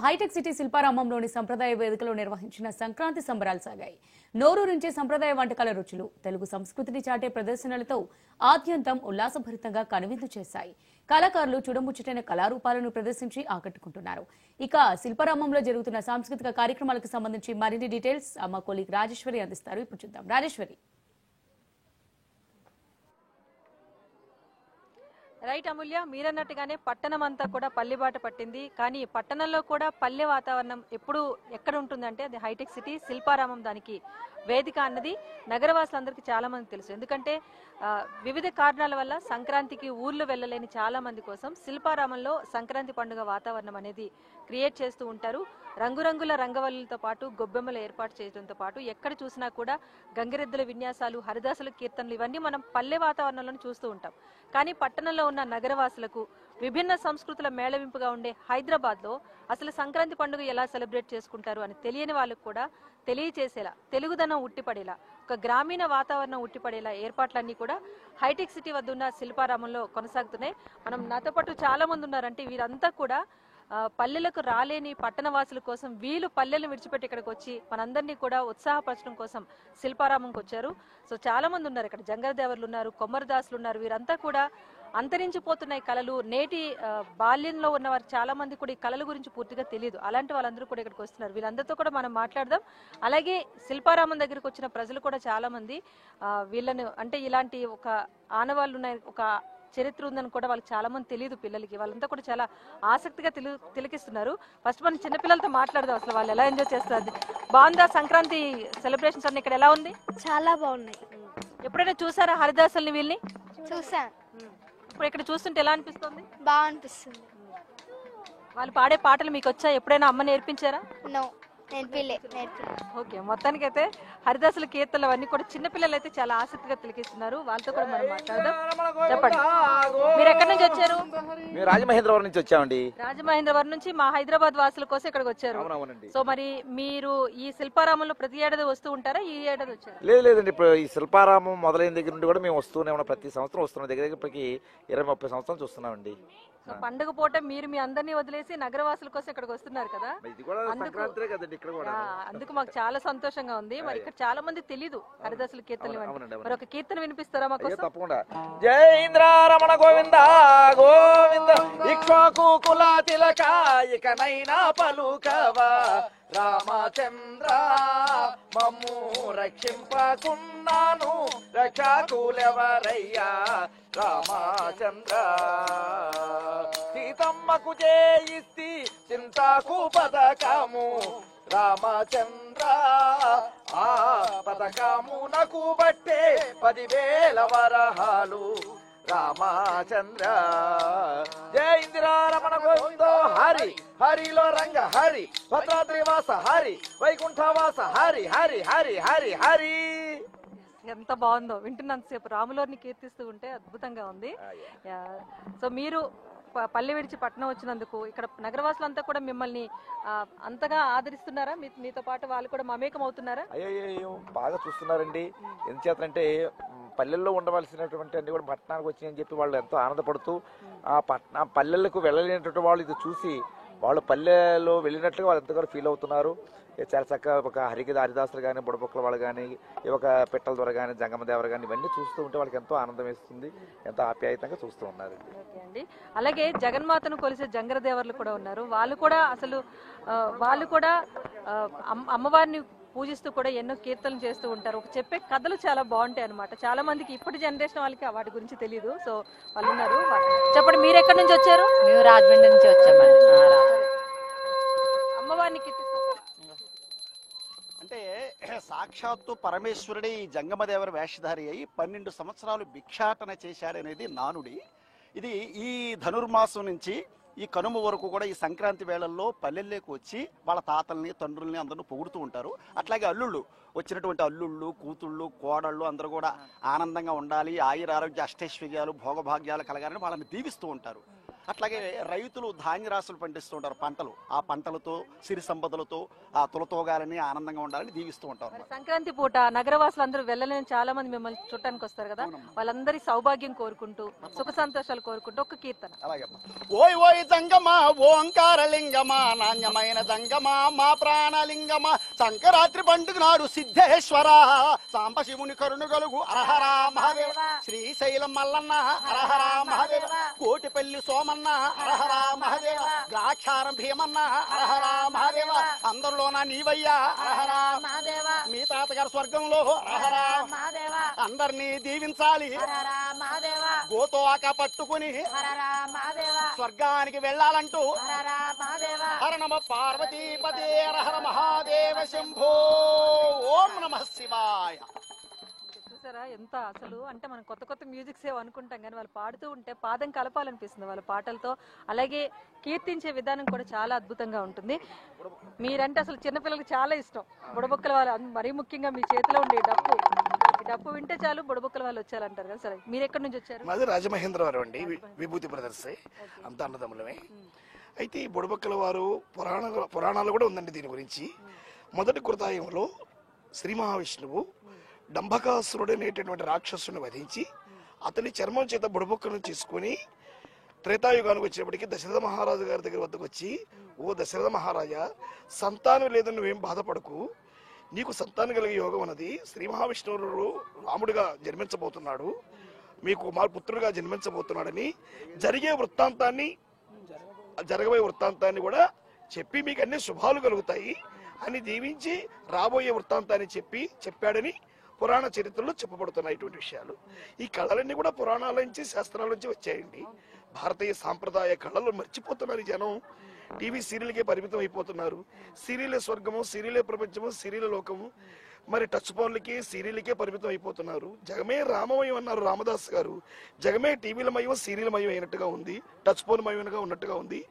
Hitech city శిల్పారామంలోని సంప్రదాయ వేదికలో నిర్వహించిన సంక్రాంతి సంబరాలు సాగాయి. నోరూరించే సంప్రదాయ వంటకాల రుచులు, తెలుగు సంస్కృతిని చాటే ప్రదర్శనలతో ఆద్యంతం ఉల్లాసభరితంగా కనువిందు చేశాయి. కళాకారులు చూడముచ్చటైన కళారూపాలను ప్రదర్శించి ఆకట్టుకుంటున్నారు. ఇక శిల్పారామంలో జరుగుతున్న సాంస్కృతిక కార్యక్రమాలకు సంబంధించి మరిన్ని డీటెయిల్స్ మా కొలీగ్ రాజేశ్వరి అందిస్తారు. ఇప్పుడు చూద్దాం. రాజేశ్వరి. రైట్ అమూల్య, మీరన్నట్టుగానే పట్టణం అంతా కూడా పల్లెబాట పట్టింది. కానీ పట్టణంలో కూడా పల్లె వాతావరణం ఎప్పుడు ఎక్కడ ఉంటుందంటే అది హైటెక్ సిటీ శిల్పారామం దానికి వేదిక అన్నది నగరవాసులందరికీ చాలా మంది తెలుసు. ఎందుకంటే వివిధ కారణాల వల్ల సంక్రాంతికి ఊర్లు వెళ్ళలేని చాలా మంది కోసం శిల్పారామంలో సంక్రాంతి పండుగ వాతావరణం అనేది క్రియేట్ చేస్తూ ఉంటారు. రంగురంగుల రంగవల్లులతో పాటు గొబ్బెమ్మలు ఏర్పాటు చేయడంతో పాటు ఎక్కడ చూసినా కూడా గంగిరెద్దుల విన్యాసాలు, హరిదాసుల కీర్తనలు ఇవన్నీ మనం పల్లె వాతావరణంలో చూస్తూ ఉంటాం. కానీ పట్టణంలో ఉన్న నగరవాసులకు విభిన్న సంస్కృతుల మేళవింపుగా ఉండే హైదరాబాద్లో అసలు సంక్రాంతి పండుగ ఎలా సెలబ్రేట్ చేసుకుంటారు అని తెలియని వాళ్ళకు కూడా తెలియచేసేలా, తెలుగుదనం ఉట్టిపడేలా, ఒక గ్రామీణ వాతావరణం ఉట్టిపడేలా ఏర్పాట్లన్నీ కూడా హైటెక్ సిటీ వద్ద ఉన్న శిల్పారామంలో కొనసాగుతున్నాయి. నాతో పాటు చాలా మంది ఉన్నారంటే వీరంతా కూడా పల్లెలకు రాలేని పట్టణవాసుల కోసం వీళ్ళు పల్లెలను విడిచిపెట్టి ఇక్కడికి వచ్చి మనందరినీ కూడా ఉత్సాహపరచడం కోసం శిల్పారామంకి వచ్చారు. సో చాలా మంది ఉన్నారు ఇక్కడ. జంగరదేవర్లు ఉన్నారు, కొమ్మరదాసులు ఉన్నారు. వీరంతా కూడా అంతరించిపోతున్నాయి కళలు. నేటి బాల్యంలో ఉన్న వారు చాలా మంది కూడా ఈ కళల గురించి పూర్తిగా తెలియదు. అలాంటి వాళ్ళందరూ కూడా ఇక్కడికి వస్తున్నారు. వీళ్ళందరితో కూడా మనం మాట్లాడదాం. అలాగే శిల్పారామం దగ్గరకు వచ్చిన ప్రజలు కూడా చాలా మంది వీళ్ళని అంటే ఇలాంటి ఒక ఆనవాళ్ళు ఉన్నాయి, ఒక చరిత్ర ఉందని కూడా వాళ్ళకి చాలా మంది తెలియదు. పిల్లలకి వాళ్ళంతా కూడా చాలా ఆసక్తిగా తిలకిస్తున్నారు. ఫస్ట్ మనం చిన్నపిల్లలతో మాట్లాడదాం. అసలు వాళ్ళు ఎలా ఎంజాయ్ చేస్తారు. బాగుందా సంక్రాంతి సెలబ్రేషన్స్ అన్ని ఇక్కడ ఎలా ఉంది? చాలా బాగున్నాయి. ఎప్పుడైనా చూసారా హరిదాసుల్ని? వీళ్ళని చూసాను. ఇప్పుడు ఇక్కడ చూస్తుంటే ఎలా అనిపిస్తుంది? బాగా అనిపిస్తుంది. వాళ్ళు పాడే పాటలు మీకు వచ్చా? ఎప్పుడైనా అమ్మ నేర్పించారా? నో, నేర్పిలే. ఓకే, మొత్తానికి అయితే హరిదాసుల కీర్తనలు అవన్నీ కూడా చిన్నపిల్లలు అయితే చాలా ఆసక్తిగా తిలకిస్తున్నారు. వాళ్ళతో కూడా మనం మాట్లాడదాం. చెప్పండి, మీరు ఎక్కడి నుంచి వచ్చారు? మేము రాజమహేంద్రవరం నుంచి వచ్చామండి. రాజమహేంద్రవరం నుంచి మా హైదరాబాద్ వాసుల కోసం ఇక్కడికి వచ్చారు. సో మరి మీరు ఈ శిల్పారామంలో ప్రతి ఏడాది వస్తూ ఉంటారా? ఈ ఏడాది వచ్చారు? లేదండి, ఇప్పుడు ఈ శిల్పారామం మొదలైన దగ్గర నుండి కూడా మేము వస్తూనే ఉన్నాం. ప్రతి సంవత్సరం వస్తున్నాం. దగ్గర ఇప్పటికి 20-30 సంవత్సరాలు చూస్తున్నామండి. సో పండుగ పూట మీరు మీ అందరినీ వదిలేసి నగరవాసుల కోసం ఇక్కడికి వస్తున్నారు కదా. అందుకు మాకు చాలా సంతోషంగా ఉంది. మరి ఇక్కడ చాలా మంది తెలీదు హరిదాసుల కీర్తనలు. మరి ఒక కీర్తన వినిపిస్తారా మాకు? తప్పకుండా. జై ఇంద్ర రమణ గోవింద గోవింద ఇక్ష్వాకు కుల తిలక ఇకనైనా పలుకవా రామచంద్ర మమ్ము రక్షింపకున్నాను రక్షకులెవరయ్యా రామచంద్ర సీతమ్మకు జయిస్తి చింతాకు పథకము రామచంద్ర ఆ పథకమునకు బట్టే 10,000 వరహాలు రామచంద్ర. జయ ఇందిరా రమణ గోవిందో హరి హరిలో రంగ హరి భద్రాద్రివాస హరి వైకుంఠవాస హరి హరి హరి హరి హరి. ఎంత బాగుందో వింటున్నంతసేపు. రాములోని కీర్తిస్తూ ఉంటే అద్భుతంగా ఉంది. సో మీరు పల్లె విడిచి పట్టణం వచ్చినందుకు ఇక్కడ నగరవాసులంతా కూడా మిమ్మల్ని అంతగా ఆదరిస్తున్నారా? మీతో పాటు వాళ్ళు కూడా మమేకం అవుతున్నారా? అయ్యో బాగా చూస్తున్నారండి. ఎందుచేతంటే పల్లెల్లో ఉండవలసినటువంటి అన్ని కూడా పట్టణానికి వచ్చినాయని చెప్పి వాళ్ళు ఎంతో ఆనందపడుతూ ఆ పల్లెలకు వెళ్ళలేనటువంటి వాళ్ళు ఇది చూసి వాళ్ళు పల్లెలో వెళ్ళినట్లుగా వాళ్ళు ఎంతగానో ఫీల్ అవుతున్నారు. చాలా చక్కగా ఒక హరిదాసులు కానీ, బుడబొక్కల వాళ్ళు కానీ, ఒక పిట్టల దొర కానీ, జంగమదేవర కానీ ఇవన్నీ చూస్తూ ఉంటే వాళ్ళకి ఎంతో ఆనందం వేస్తుంది, ఎంతో ఆప్యాయతంగా చూస్తూ ఉన్నారు. అలాగే జగన్మాతను కొలిసే జంగరదేవర్లు కూడా ఉన్నారు. వాళ్ళు కూడా అమ్మవారిని పూజిస్తూ కూడా ఎన్నో కీర్తనలు చేస్తూ ఉంటారు. చెప్పే కథలు చాలా బాగుంటాయి అనమాట. చాలా మందికి ఇప్పటి జనరేషన్ వాళ్ళకి వాటి గురించి తెలియదు. సో వాళ్ళు ఉన్నారు. చెప్పండి, మీరు ఎక్కడి నుంచి వచ్చారు? మేము రాజమండ్రి నుంచి వచ్చామండి. అమ్మవారిని అంటే సాక్షాత్తు పరమేశ్వరుడే ఈ జంగమదేవర వేషధారి అయి 12 సంవత్సరాలు భిక్షాటన చేశాడనేది నానుడి. ఇది ఈ ధనుర్మాసం నుంచి ఈ కనుమ వరకు కూడా ఈ సంక్రాంతి వేళల్లో పల్లెల్లోకి వచ్చి వాళ్ళ తాతల్ని, తండ్రుల్ని అందరూ పొగుడుతూ ఉంటారు. అట్లాగే అల్లుళ్ళు వచ్చినటువంటి అల్లుళ్ళు, కూతుళ్ళు, కోడళ్ళు అందరూ కూడా ఆనందంగా ఉండాలి, ఆయుర ఆరోగ్య అష్టైశ్వర్యాలు, భోగభాగ్యాలు కలగాలని వాళ్ళని దీవిస్తూ ఉంటారు. అట్లాగే రైతులు ధాన్య రాశులు పండిస్తూ ఉంటారు, పంటలు. ఆ పంటలతో సిరి సంపదలతో ఆ తులతోగాలని ఆనందంగా ఉండాలని దీవిస్తూ ఉంటారు. మరి సంక్రాంతి పూట నగరవాసులందరూ వెళ్ళలేని చాలా మంది మిమ్మల్ని చుట్టానికి వస్తారు కదా, వాళ్ళందరి సౌభాగ్యం కోరుకుంటూ సుఖ సంతోషాలు కోరుకుంటూ ఒక కీర్తన. అలాగే ఓయ్ ఓయ్ జంగమా ఓంకారలింగమా నాణ్యమైన జంగమా మా ప్రాణలింగమా సంక్రాంతి పండుగ నాడు సిద్ధేశ్వర సాంబశివుని కరుణ గలుగు అరహరా మహాదేవ శ్రీశైలం మల్లన్న అరహరా మహాదేవ కోటిపల్లి సోమన్న అరహరా మహాదేవ ద్రాక్షారం భీమన్న అరహరా మహాదేవ అందరిలోన నీవయ్యా అరహరా మహాదేవ మీ తాతగారు స్వర్గంలో అరహరా మహాదేవ అందరినీ దీవించాలి మహాదేవ గోతోక పట్టుకుని స్వర్గానికి వెళ్ళాలంటూ హర నమ పార్వతీపదే హర మహాదేవ శంభో ఓం నమః శివాయ. చూసారా ఎంత అసలు అంటే మనం కొత్త కొత్త మ్యూజిక్స్ ఏవో అనుకుంటాం కానీ వాళ్ళు పాడుతూ ఉంటే పాదం కలపాలనిపిస్తుంది వాళ్ళ పాటలతో. అలాగే కీర్తించే విధానం కూడా చాలా అద్భుతంగా ఉంటుంది. మీరంటే అసలు చిన్నపిల్లలకి చాలా ఇష్టం. బుడబొక్కల వాళ్ళు మరీ ముఖ్యంగా మీ చేతిలో ఉండే డప్పు, ఈ డప్పు వింటే చాలు బుడబొక్కల వాళ్ళు వచ్చారంటారు కదా. సరే మీరు ఎక్కడి నుంచి వచ్చారు? మాది రాజమహేంద్రవరం అండి, విభూతి బ్రదర్స్, అంత అన్నదమ్ములమే. అయితే ఈ బుడబొక్కల వారు పురాణాలు కూడా ఉందండి దీని గురించి. మొదటి కృతాయుగంలో శ్రీ మహావిష్ణువు డంభకాసురుడు అనేటటువంటి రాక్షసుని వధించి అతని చర్మం చేత బుడబొక్కను తీసుకుని త్రేతాయుగానికి వచ్చేప్పటికి దశరథ మహారాజు గారి దగ్గర వద్దకు వచ్చి, ఓ దశరథ మహారాజా, సంతానం లేదని నువ్వేం బాధపడకు, నీకు సంతానం కలిగే యోగం అన్నది. శ్రీ మహావిష్ణువు రాముడిగా జన్మించబోతున్నాడు, మీకు పుత్రుడిగా జన్మించబోతున్నాడని జరగబోయే వృత్తాంతాన్ని కూడా చెప్పి మీకు అన్ని శుభాలు కలుగుతాయి అని దీవించి రాబోయే వృత్తాంతాన్ని చెప్పాడని పురాణ చరిత్రలో చెప్పబడుతున్నాయి ఇటువంటి విషయాలు. ఈ కళలన్నీ కూడా పురాణాల నుంచి శాస్త్రాల నుంచి వచ్చాయండి. భారతీయ సాంప్రదాయ కళలు మర్చిపోతున్నారు జనం. టీవీ సీరియల్కే పరిమితం అయిపోతున్నారు. సీరియలే స్వర్గము, సీరియలే ప్రపంచము, సీరియల్ లోకము. మరి టచ్ ఫోన్లకి సీరియల్కే పరిమితం అయిపోతున్నారు. జగమే రామమయం అన్నారు రామదాస్ గారు. జగమే టీవీలమయం సీరియల్మయం అయినట్టుగా ఉంది, టచ్ ఫోన్ మయంగా ఉన్నట్టుగా ఉంది.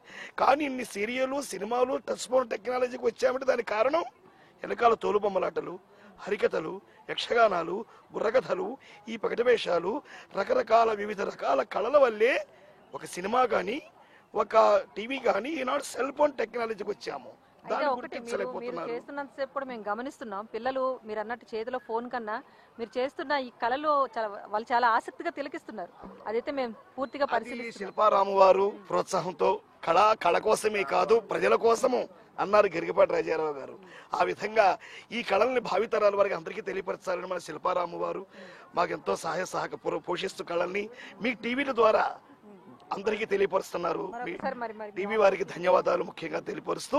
కానీ ఇన్ని సీరియల్ సినిమాలు టచ్ ఫోన్ టెక్నాలజీకి వచ్చామంటే దానికి కారణం వెనకాల తోలుబొమ్మలాటలు, హరికథలు, యక్షగానాలు, బుర్రకథలు, ఈ పకటవేషాలు, రకరకాల వివిధ రకాల కళల వల్లే ఒక సినిమా కానీ ఒక టీవీ కానీ ఈనాడు సెల్ ఫోన్ టెక్నాలజీకి వచ్చాము. ఒకటి మీరు చేస్తున్నంతసేపు కూడా మేము గమనిస్తున్నాం, పిల్లలు మీరు అన్నట్టు చేతిలో ఫోన్ కన్నా మీరు చేస్తున్న ఈ కళలో వాళ్ళు చాలా ఆసక్తిగా తిలకిస్తున్నారు. అదైతే మేము పూర్తిగా పరిశీలిస్తున్నాం. శిల్పారాము వారు ప్రోత్సాహంతో కళ కోసమే కాదు ప్రజల కోసము అన్నారు గిరిగిపాటి రాజారావు గారు. ఆ విధంగా ఈ కళల్ని భావితరాల వారికి అందరికీ తెలియపరచాలని మన శిల్పారాము వారు మాకెంతో సహాయ పోషిస్తూ కళల్ని మీ టీవీల ద్వారా అందరికీ తెలియపరుస్తున్నారు. టీవీ వారికి ధన్యవాదాలు ముఖ్యంగా తెలియపరుస్తూ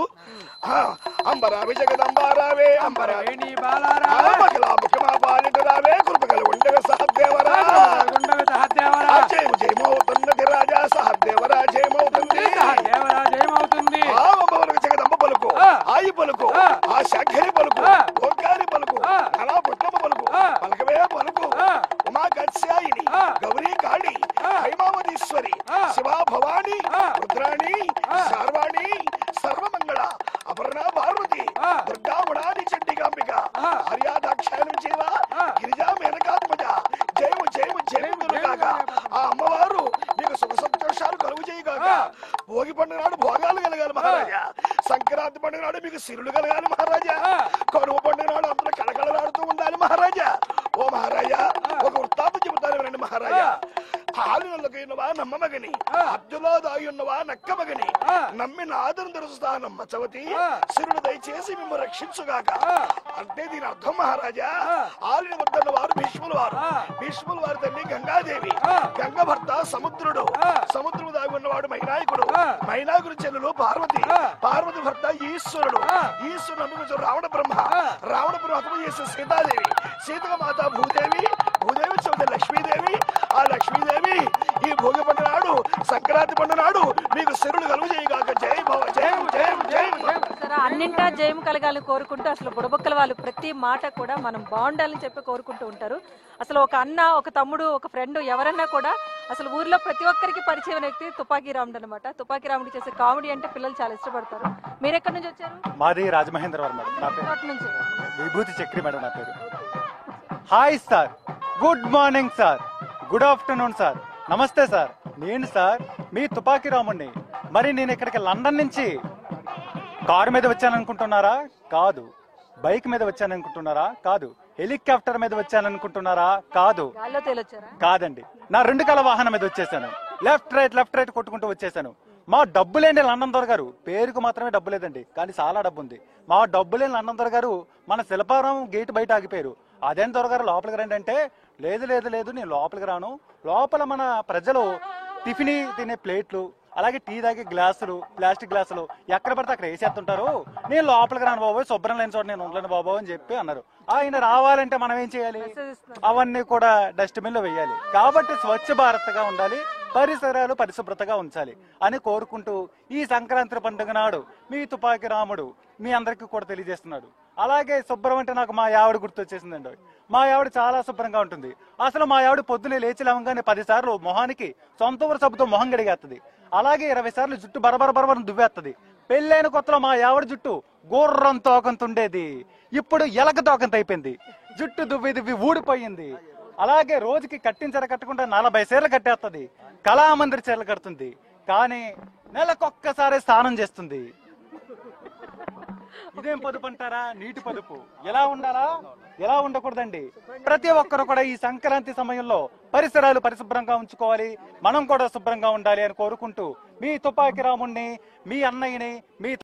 అంబరావి జగదంబారావే అంబరావిని బాలిటరావే కృపగల ఉండవ సహదేవరా జయమవుతున్నది రాజా సహదేవరా జయమవుతుంది జగదంబ పలుకు ఆయి పలుకు ఆ శాఖరి పలుకు ఓంకారి పలుకు అలా పుట్టమ పలుకు పలకవే పలుకు ఉమా కత్స్యాయిని గౌరీ కాళి హైమావతీశ్వరి శివా భవాని రుద్రాణి శార్వాణి సర్వమంగళ అపర్ణా పార్వతి దుర్గా ముడాది చండికాంబిక ఆర్యాదాక్షాయనం చేవ గిరిజా మేనకాత్మజ జయము జయము జయము కాక ఆ అమ్మవారు మీకు సుఖ సంతోషాలు కలుగు చేయగాక. భోగి పండుగ నాడు భోగాలు కలగాలి మహారాజా, సంక్రాంతి పండుగ నాడు మీకు సిరులు కలగాలి మహారాజా, కనుమ పండుగ నాడు అందరూ కళకళలాడుతూ ఉండాలి మహారాజా. ఓ మహారాజా ఒక వృత్తాంతం చెబుతాను వినండి మహారాజా. హాలునల్లకైనవా నమ్మమగని అద్దులో దాయున్నవా నక్కమగని నమ్మి నాదను తెరుస్తా నమ్మ చవతి సిరుడు దయచేసి మిమ్మల్ని రక్షించుగాక. అంటే దీని అర్థం మహారాజా, ఆలిని వద్దన్న వారు భీష్ముల వారు, భీష్ముల వారి తల్లి గంగాదేవి, గంగ భర్త సముద్రుడు, సముద్రం దాగి ఉన్నవాడు మైనాయకుడు, మైనాకుడి చెల్లెలు పార్వతి, పార్వతి భర్త ఈశ్వరుడు, ఈశ్వరుడు అనుకుంటూ రావణ బ్రహ్మ, రావణ బ్రహ్మ హతము చేసే సీతాదేవి, సీతక మాత భూదేవి, భూదేవి చవిత లక్ష్మీదేవి, ఆ లక్ష్మీదేవి ఈ భోగి పండుగ నాడు సంక్రాంతి పండుగ నాడు మీకు సిరులు కలుగు చేయగాక. జై భవ జయం జయం జయం. అన్నింటా జయం కలగాలని కోరుకుంటూ అసలు బుడబొక్కల వాళ్ళు ప్రతి మాట కూడా మనం బాగుండాలని చెప్పి కోరుకుంటూ ఉంటారు. అసలు ఒక అన్న, ఒక తమ్ముడు, ఒక ఫ్రెండ్ ఎవరన్నా కూడా అసలు ఊర్లో ప్రతి ఒక్కరికి పరిచయం వ్యక్తి తుపాకీ రాముడు అనమాట. తుపాకీ రాముడు చేసే కామెడీ అంటే పిల్లలు చాలా ఇష్టపడతారు. మీరు ఎక్కడి నుంచి వచ్చారు? మాది రాజమహేంద్రవరం మేడం. నా పేరు నుంచి విభూతి చక్రి మేడం నా పేరు. Hi sir, good morning sir, good afternoon sir, నమస్తే సార్. నేను సార్ మీ తుపాకీ రాముణ్ణి. మరి నేను ఇక్కడికి లండన్ నుంచి కారు మీద వచ్చాననుకుంటున్నారా? కాదు. బైక్ మీద వచ్చాననుకుంటున్నారా? కాదు. హెలికాప్టర్ మీద వచ్చాననుకుంటున్నారా? కాదు. గాల్లో తేలొచ్చారా? కాదండి, నా 2 కాల వాహనం మీద వచ్చేసాను. లెఫ్ట్ రైట్ కొట్టుకుంటూ వచ్చేసాను. మా డబ్బులేండి లండన్ దొర గారు, పేరుకు మాత్రమే డబ్బు లేదండి, కానీ చాలా డబ్బు ఉంది. మా డబ్బులేని లండన్ దొర గారు మన శిల్పారామం గేట్ బయట ఆగిపోయారు. అదేం దొర గారు లోపలికి రండి అంటే, లేదు నేను లోపలికి రాను, లోపల మన ప్రజలు టిఫిన్ తినే ప్లేట్లు, అలాగే టీ తాగే గ్లాసులు, ప్లాస్టిక్ గ్లాసులు ఎక్కడ పడితే అక్కడ వేసేస్తుంటారు, నేను లోపలికి రాను బాబు, శుభ్రం లేని చోట నేను ఉండలేను బాబు అని చెప్పి అన్నారు. ఆయన రావాలంటే మనం ఏం చేయాలి? అవన్నీ కూడా డస్ట్బిన్ లో వేయాలి. కాబట్టి స్వచ్ఛ భారత్ గా ఉండాలి, పరిసరాలు పరిశుభ్రతగా ఉంచాలి అని కోరుకుంటూ ఈ సంక్రాంతి పండుగ నాడు మీ తుపాకీ రాముడు మీ అందరికీ కూడా తెలియజేస్తున్నాడు. అలాగే శుభ్రం అంటే నాకు మా ఆవిడ గుర్తొచ్చేసిందండి. మా ఆవిడ చాలా శుభ్రంగా ఉంటుంది. అసలు మా ఆవిడ పొద్దునే లేచి లేవగానే 10 సార్లు మొహానికి సొంత ఊరు సబ్బుతో మొహం గడిగేస్తుంది. అలాగే 20 సార్లు జుట్టు బరబరని దువ్వేస్తుంది. పెళ్ళైన కొత్తలో మా ఆవిడ జుట్టు గుర్రం తోకంత ఉండేది, ఇప్పుడు ఎలక తోకంత అయిపోయింది. జుట్టు దువ్వి ఊడిపోయింది. అలాగే రోజుకి కట్టిన కట్టకుండా 40 చీరలు కట్టేస్తుంది. కళామందిర్ చీరలు కడుతుంది, కానీ నెలకొక్కసారి స్నానం చేస్తుంది. ఇదేం పొదుపు అంటారా? నీటి పొదుపు. ఎలా ఉండాలా, ఎలా ఉండకూడదండి. ప్రతి ఒక్కరు కూడా ఈ సంక్రాంతి సమయంలో పరిసరాలు పరిశుభ్రంగా ఉంచుకోవాలి, మనం కూడా శుభ్రంగా ఉండాలి అని కోరుకుంటూ మీ తుపాకీ రాముణ్ణి, మీ అన్నయ్యని, మీ